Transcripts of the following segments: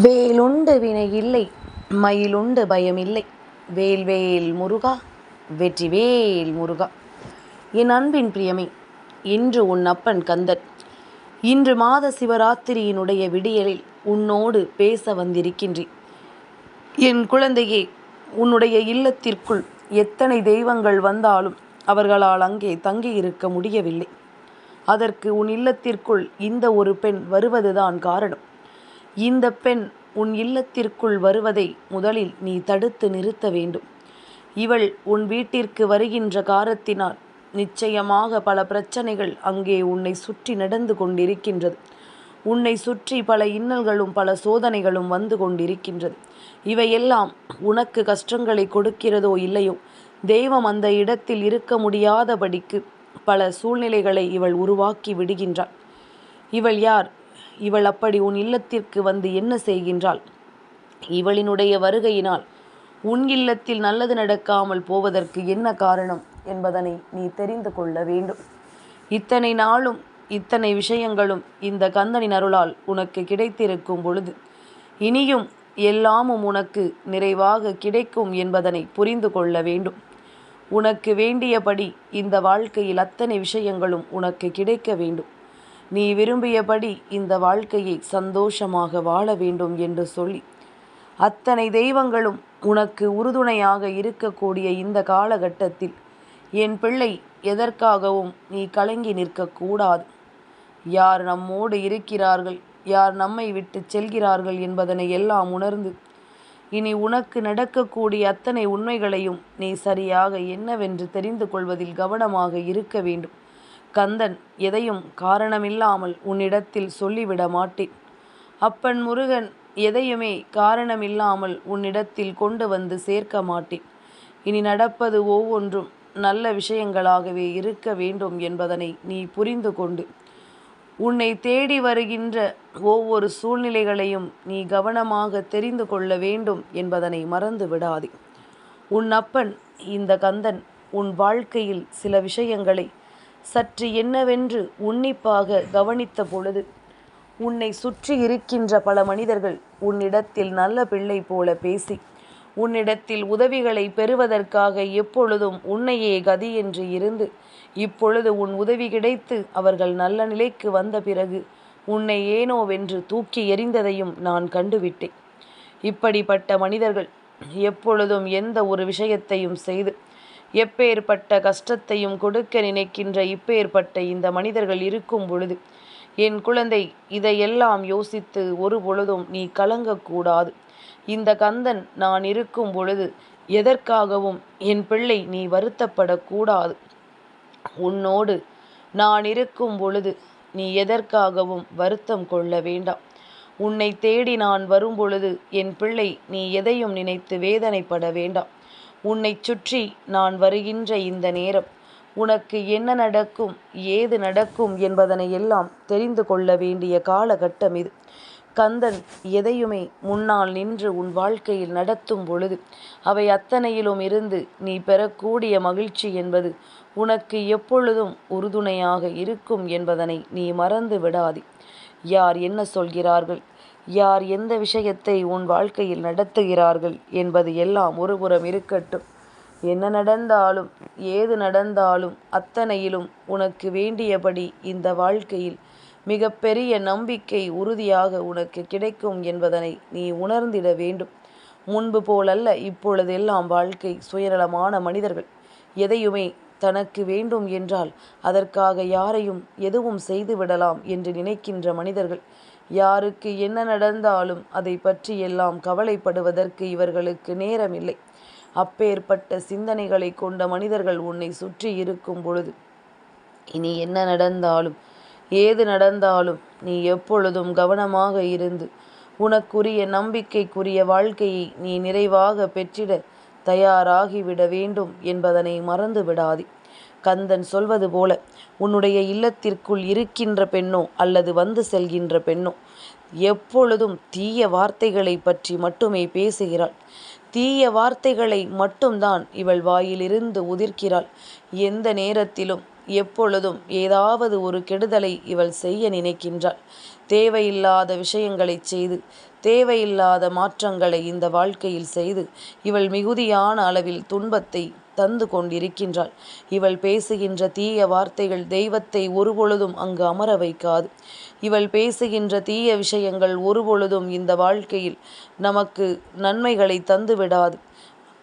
வேலுண்டு வினையில்லை மயிலுண்டு பயமில்லை. வேல்வேல் முருகா வெற்றிவேல் முருகா. என் அன்பின் பிரியமே, இன்று உன் அப்பன் கந்தன் இன்று மாத சிவராத்திரியினுடைய விடியலில் உன்னோடு பேச வந்திருக்கின்றேன். என் குழந்தையே, உன்னுடைய இல்லத்திற்குள் எத்தனை தெய்வங்கள் வந்தாலும் அவர்களால் அங்கே தங்கியிருக்க முடியவில்லை. அதற்கு உன் இல்லத்திற்குள் இந்த ஒரு பெண் வருவதுதான் காரணம். இந்த பெண் உன் இல்லத்திற்குள் வருவதை முதலில் நீ தடுத்து நிறுத்த வேண்டும். இவள் உன் வீட்டிற்கு வருகின்ற காரணத்தினால் நிச்சயமாக பல பிரச்சனைகள் அங்கே உன்னை சுற்றி நடந்து கொண்டிருக்கின்றது. உன்னை சுற்றி பல இன்னல்களும் பல சோதனைகளும் வந்து கொண்டிருக்கின்றது. இவையெல்லாம் உனக்கு கஷ்டங்களை கொடுக்கிறதோ இல்லையோ, தெய்வம் அந்த இடத்தில் இருக்க முடியாதபடிக்கு பல சூழ்நிலைகளை இவள் உருவாக்கி விடுகின்றாள். இவள் யார்? இவள் அப்படி உன் இல்லத்திற்கு வந்து என்ன செய்கின்றாள்? இவளினுடைய வருகையினால் உன் இல்லத்தில் நல்லது நடக்காமல் போவதற்கு என்ன காரணம் என்பதனை நீ தெரிந்து கொள்ள வேண்டும். இத்தனை நாளும் இத்தனை விஷயங்களும் இந்த கந்தனின் அருளால் உனக்கு கிடைத்திருக்கும் பொழுது இனியும் எல்லாமும் உனக்கு நிறைவாக கிடைக்கும் என்பதனை புரிந்து கொள்ள வேண்டும். உனக்கு வேண்டியபடி இந்த வாழ்க்கையில் அத்தனை விஷயங்களும் உனக்கு கிடைக்க வேண்டும். நீ விரும்பியபடி இந்த வாழ்க்கையை சந்தோஷமாக வாழ வேண்டும் என்று சொல்லி அத்தனை தெய்வங்களும் உனக்கு உறுதுணையாக இருக்கக்கூடிய இந்த காலகட்டத்தில் என் பிள்ளை, எதற்காகவும் நீ கலங்கி நிற்கக்கூடாது. யார் நம்மோடு இருக்கிறார்கள், யார் நம்மை விட்டு செல்கிறார்கள் என்பதனை எல்லாம் உணர்ந்து இனி உனக்கு நடக்கக்கூடிய அத்தனை உண்மைகளையும் நீ சரியாக என்னவென்று தெரிந்து கொள்வதில் கவனமாக இருக்க வேண்டும். கந்தன் எதையும் காரணமில்லாமல் உன்னிடத்தில் சொல்லிவிட மாட்டேன். அப்பன் முருகன் எதையுமே காரணமில்லாமல் உன்னிடத்தில் கொண்டு வந்து சேர்க்க மாட்டேன். இனி நடப்பது ஒவ்வொன்றும் நல்ல விஷயங்களாகவே இருக்க வேண்டும் என்பதனை நீ புரிந்து கொண்டு உன்னை தேடி வருகின்ற ஒவ்வொரு சூழ்நிலைகளையும் நீ கவனமாக தெரிந்து கொள்ள வேண்டும் என்பதனை மறந்து விடாதே. உன் அப்பன் இந்த கந்தன் உன் வாழ்க்கையில் சில விஷயங்களை சற்று என்னவென்று உன்னிப்பாக கவனித்த பொழுது உன்னை சுற்றி இருக்கின்ற பல மனிதர்கள் உன்னிடத்தில் நல்ல பிள்ளை போல பேசி உன்னிடத்தில் உதவிகளை பெறுவதற்காக எப்பொழுதும் உன்னையே கதி என்று இருந்து இப்பொழுது உன் உதவி கிடைத்து அவர்கள் நல்ல நிலைக்கு வந்த பிறகு உன்னை ஏனோவென்று தூக்கி எறிந்ததையும் நான் கண்டுவிட்டேன். இப்படிப்பட்ட மனிதர்கள் எப்பொழுதும் எந்த ஒரு விஷயத்தையும் செய்து எப்பேற்பட்ட கஷ்டத்தையும் கொடுக்க நினைக்கின்ற இப்பேற்பட்ட இந்த மனிதர்கள் இருக்கும் பொழுது என் குழந்தை, இதையெல்லாம் யோசித்து ஒரு பொழுதும் நீ கலங்கக்கூடாது. இந்த கந்தன் நான் இருக்கும் பொழுது எதற்காகவும் என் பிள்ளை நீ வருத்தப்படக்கூடாது. உன்னோடு நான் இருக்கும் பொழுது நீ எதற்காகவும் வருத்தம் கொள்ள வேண்டாம். உன்னை தேடி நான் வரும் பொழுது என் பிள்ளை நீ எதையும் நினைத்து வேதனைப்பட வேண்டாம். உன்னை சுற்றி நான் வருகின்ற இந்த நேரம் உனக்கு என்ன நடக்கும், ஏது நடக்கும் என்பதனை எல்லாம் தெரிந்து கொள்ள வேண்டிய காலகட்டம் இது. கந்தன் எதையுமே முன்னால் நின்று உன் வாழ்க்கையில் நடத்தும் பொழுது அவை அத்தனையிலும் இருந்து நீ பெறக்கூடிய மகிழ்ச்சி என்பது உனக்கு எப்பொழுதும் உறுதுணையாக இருக்கும் என்பதனை நீ மறந்து விடாதே. யார் என்ன சொல்கிறார்கள், யார் எந்த விஷயத்தை உன் வாழ்க்கையில் நடத்துகிறார்கள் என்பது எல்லாம் ஒருபுறம் இருக்கட்டும். என்ன நடந்தாலும் ஏது நடந்தாலும் அத்தனையிலும் உனக்கு வேண்டியபடி இந்த வாழ்க்கையில் மிகப்பெரிய நம்பிக்கை உறுதியாக உனக்கு கிடைக்கும் என்பதனை நீ உணர்ந்திட வேண்டும். முன்பு போலல்ல இப்பொழுதெல்லாம் வாழ்க்கை. சுயநலமான மனிதர்கள் எதையுமே தனக்கு வேண்டும் என்றால் அதற்காக யாரையும் எதுவும் செய்து விடலாம் என்று நினைக்கின்ற மனிதர்கள், யாருக்கு என்ன நடந்தாலும் அதை பற்றி எல்லாம் கவலைப்படுவதற்கு இவர்களுக்கு நேரமில்லை. அப்பேற்பட்ட சிந்தனைகளை கொண்ட மனிதர்கள் உன்னை சுற்றி இருக்கும் பொழுது இனி என்ன நடந்தாலும் ஏது நடந்தாலும் நீ எப்பொழுதும் கவனமாக இருந்து உனக்குரிய நம்பிக்கைக்குரிய வாழ்க்கையை நீ நிறைவாக பெற்றிட தயாராகிவிட வேண்டும் என்பதனை மறந்து விடாதே. கந்தன் சொல்வது போல உன்னுடைய இல்லத்திற்குள் இருக்கின்ற பெண்ணோ அல்லது வந்து செல்கின்ற பெண்ணோ எப்பொழுதும் தீய வார்த்தைகளை பற்றி மட்டுமே பேசுகிறாள். தீய வார்த்தைகளை மட்டும்தான் இவள் வாயிலிருந்து உதிர்க்கிறாள். எந்த நேரத்திலும் எப்பொழுதும் ஏதாவது ஒரு கெடுதலை இவள் செய்ய நினைக்கின்றாள். தேவையில்லாத விஷயங்களை செய்து தேவையில்லாத மாற்றங்களை இந்த வாழ்க்கையில் செய்து இவள் மிகுதியான அளவில் துன்பத்தை தந்து கொண்டிருக்கின்றாள். இவள் பேசுகின்ற தீய வார்த்தைகள் தெய்வத்தை ஒருபொழுதும் அங்கு அமர வைக்காது. இவள் பேசுகின்ற தீய விஷயங்கள் ஒருபொழுதும் இந்த வாழ்க்கையில் நமக்கு நன்மைகளை தந்து விடாது.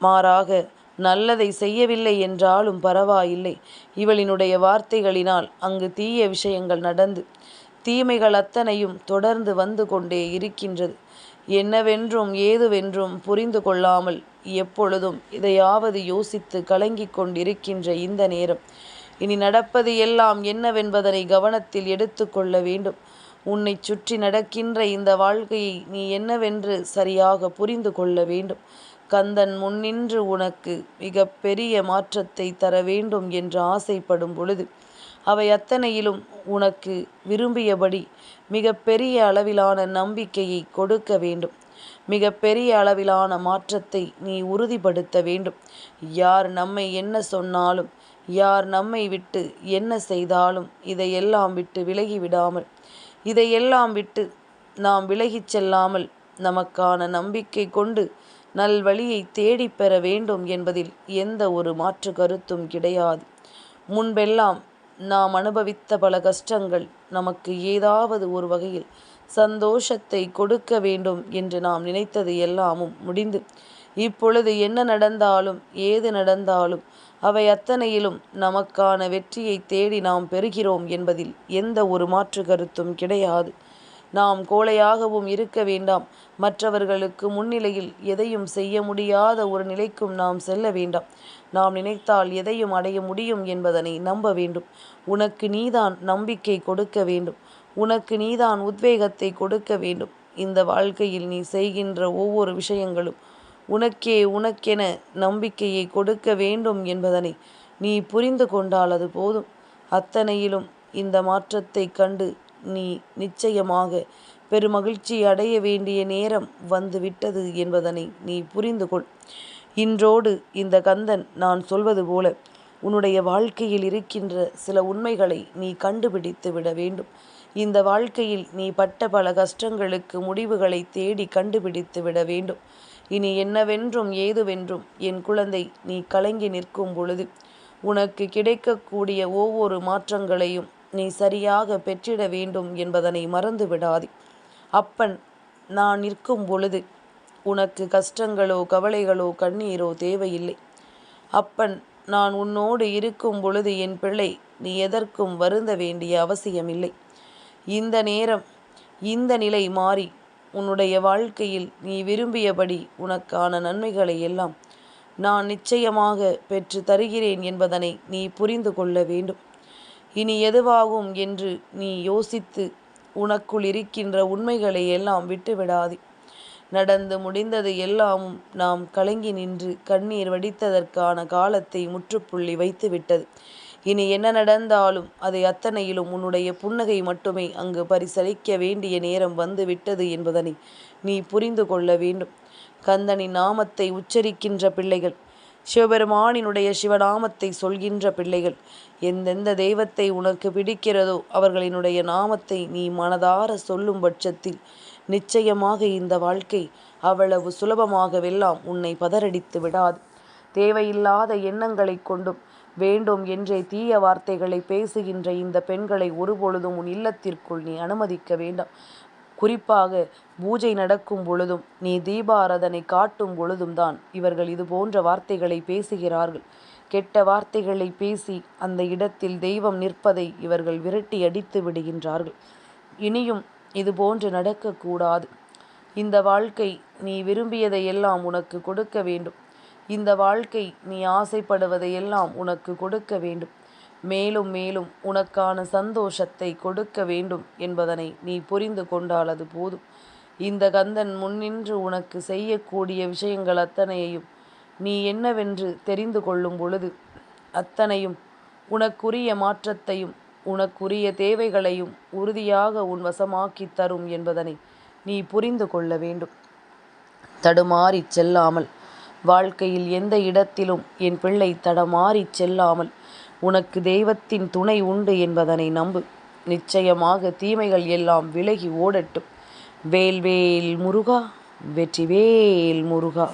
மாறாக நல்லதை செய்யவில்லை என்றாலும் பரவாயில்லை, இவளினுடைய வார்த்தைகளினால் அங்கு தீய விஷயங்கள் நடந்து தீமைகள் அத்தனையும் தொடர்ந்து வந்து கொண்டே இருக்கின்றது. என்னவென்றும் ஏதுவென்றும் புரிந்து கொள்ளாமல் எப்பொழுதும் இதையாவது யோசித்து கலங்கிக் கொண்டிருக்கின்ற இந்த நேரம், இனி நடப்பது எல்லாம் என்னவென்பதனை கவனத்தில் எடுத்து கொள்ள வேண்டும். உன்னை சுற்றி நடக்கின்ற இந்த வாழ்க்கையை நீ என்னவென்று சரியாக புரிந்து கொள்ள வேண்டும். கந்தன் முன்னின்று உனக்கு மிக பெரிய மாற்றத்தை தர வேண்டும் என்று ஆசைப்படும் பொழுது அவை அத்தனையிலும் உனக்கு விரும்பியபடி மிக பெரிய அளவிலான நம்பிக்கையை கொடுக்க வேண்டும். மிக பெரிய அளவிலான மாற்றத்தை நீ உறுதிப்படுத்த வேண்டும். யார் நம்மை என்ன சொன்னாலும், யார் நம்மை விட்டு என்ன செய்தாலும் இதையெல்லாம் விட்டு விலகிவிடாமல், இதையெல்லாம் விட்டு நாம் விலகிச் செல்லாமல் நமக்கான நம்பிக்கை கொண்டு நல்வழியை தேடிப் பெற வேண்டும் என்பதில் எந்த ஒரு மாற்று கருத்தும் கிடையாது. முன்பெல்லாம் நாம் அனுபவித்த பல கஷ்டங்கள் நமக்கு ஏதாவது ஒரு வகையில் சந்தோஷத்தை கொடுக்க வேண்டும் என்று நாம் நினைத்தது எல்லாமும் முடிந்து இப்பொழுது என்ன நடந்தாலும் ஏது நடந்தாலும் அவை அத்தனையிலும் நமக்கான வெற்றியை தேடி நாம் பெறுகிறோம் என்பதில் எந்த ஒரு மாற்று கருத்தும் கிடையாது. நாம் கோழையாகவும் இருக்க வேண்டாம். மற்றவர்களுக்கு முன்னிலையில் எதையும் செய்ய முடியாத ஒரு நிலைக்கும் நாம் செல்ல வேண்டாம். நாம் நினைத்தால் எதையும் அடைய முடியும் என்பதனை நம்ப வேண்டும். உனக்கு நீதான் நம்பிக்கை கொடுக்க வேண்டும். உனக்கு நீதான் உத்வேகத்தை கொடுக்க வேண்டும். இந்த வாழ்க்கையில் நீ செய்கின்ற ஒவ்வொரு விஷயங்களும் உனக்கென நம்பிக்கையை கொடுக்க வேண்டும் என்பதனை நீ புரிந்து கொண்டால் அது போதும். அத்தனையிலும் இந்த மாற்றத்தை கண்டு நீ நிச்சயமாக பெருமகிழ்ச்சி அடைய வேண்டிய நேரம் வந்துவிட்டது என்பதனை நீ புரிந்து கொள். இன்றோடு இந்த கந்தன் நான் சொல்வது போல உன்னுடைய வாழ்க்கையில் இருக்கின்ற சில உண்மைகளை நீ கண்டுபிடித்து விட வேண்டும். இந்த வாழ்க்கையில் நீ பட்ட பல கஷ்டங்களுக்கு முடிவுகளை தேடி கண்டுபிடித்து விட வேண்டும். இனி என்னவென்றும் ஏதுவென்றும் என் குழந்தை நீ கலங்கி நிற்கும் பொழுது உனக்கு கிடைக்கக்கூடிய ஒவ்வொரு மாற்றங்களையும் நீ சரியாக பெற்றிட வேண்டும் என்பதனை மறந்து விடாதே. அப்பன் நான் நிற்கும் பொழுது உனக்கு கஷ்டங்களோ கவலைகளோ கண்ணீரோ தேவையில்லை. அப்பன் நான் உன்னோடு இருக்கும் பொழுது என் பிள்ளை நீ எதற்கும் வருந்த வேண்டிய அவசியமில்லை. இந்த நேரம் இந்த நிலை மாறி உன்னுடைய வாழ்க்கையில் நீ விரும்பியபடி உனக்கான நன்மைகளை எல்லாம் நான் நிச்சயமாக பெற்று தருகிறேன் என்பதனை நீ புரிந்து கொள்ள வேண்டும். இனி எதுவாகும் என்று நீ யோசித்து உனக்குள் இருக்கின்ற உண்மைகளை எல்லாம் விட்டுவிடாதே. நடந்து முடிந்தது எல்லாமும் நாம் கலங்கி நின்று கண்ணீர் வடித்ததற்கான காலத்தை முற்றுப்புள்ளி வைத்து விட்டது. இனி என்ன நடந்தாலும் அதை அத்தனையிலும் உன்னுடைய புன்னகை மட்டுமே அங்கு பரிசளிக்க வேண்டிய நேரம் வந்து விட்டது என்பதனை நீ புரிந்து கொள்ள வேண்டும். கந்தனின் நாமத்தை உச்சரிக்கின்ற பிள்ளைகள், சிவபெருமானினுடைய சிவநாமத்தை சொல்கின்ற பிள்ளைகள், எந்தெந்த தெய்வத்தை உனக்கு பிடிக்கிறதோ அவர்களினுடைய நாமத்தை நீ மனதார சொல்லும் பட்சத்தில் நிச்சயமாக இந்த வாழ்க்கை அவ்வளவு சுலபமாகவெல்லாம் உன்னை பதறடித்து விடாது. தேவையில்லாத எண்ணங்களை கொண்டும் வேண்டும் என்றே தீய வார்த்தைகளை பேசுகின்ற இந்த பெண்களை ஒருபொழுதும் உன் இல்லத்திற்குள் நீ அனுமதிக்க வேண்டாம். குறிப்பாக பூஜை நடக்கும் பொழுதும் நீ தீபாராதனை காட்டும் பொழுதும் தான் இவர்கள் இது போன்ற வார்த்தைகளை பேசுகிறார்கள். கெட்ட வார்த்தைகளை பேசி அந்த இடத்தில் தெய்வம் நிற்பதை இவர்கள் விரட்டி அடித்து விடுகின்றார்கள். இனியும் இது போன்று நடக்கக்கூடாது. இந்த வாழ்க்கை நீ விரும்பியதையெல்லாம் உனக்கு கொடுக்க வேண்டும். இந்த வாழ்க்கை நீ ஆசைப்படுவதையெல்லாம் உனக்கு கொடுக்க வேண்டும். மேலும் மேலும் உனக்கான சந்தோஷத்தை கொடுக்க வேண்டும் என்பதனை நீ புரிந்து கொண்டால் அது போதும். இந்த கந்தன் முன்னின்று உனக்கு செய்யக்கூடிய விஷயங்கள் அத்தனையையும் நீ என்னவென்று தெரிந்து கொள்ளும் பொழுது அத்தனையும் உனக்குரிய மாற்றத்தையும் உனக்குரிய தேவைகளையும் உறுதியாக உன் வசமாக்கி தரும் என்பதனை நீ புரிந்து கொள்ள வேண்டும். தடுமாறி செல்லாமல், வாழ்க்கையில் எந்த இடத்திலும் என் பிள்ளை தடமாறி செல்லாமல் உனக்கு தெய்வத்தின் துணை உண்டு என்பதனை நம்பு. நிச்சயமாக தீமைகள் எல்லாம் விலகி ஓடட்டும். வேல்வேல் முருகா, வெற்றிவேல் முருகா.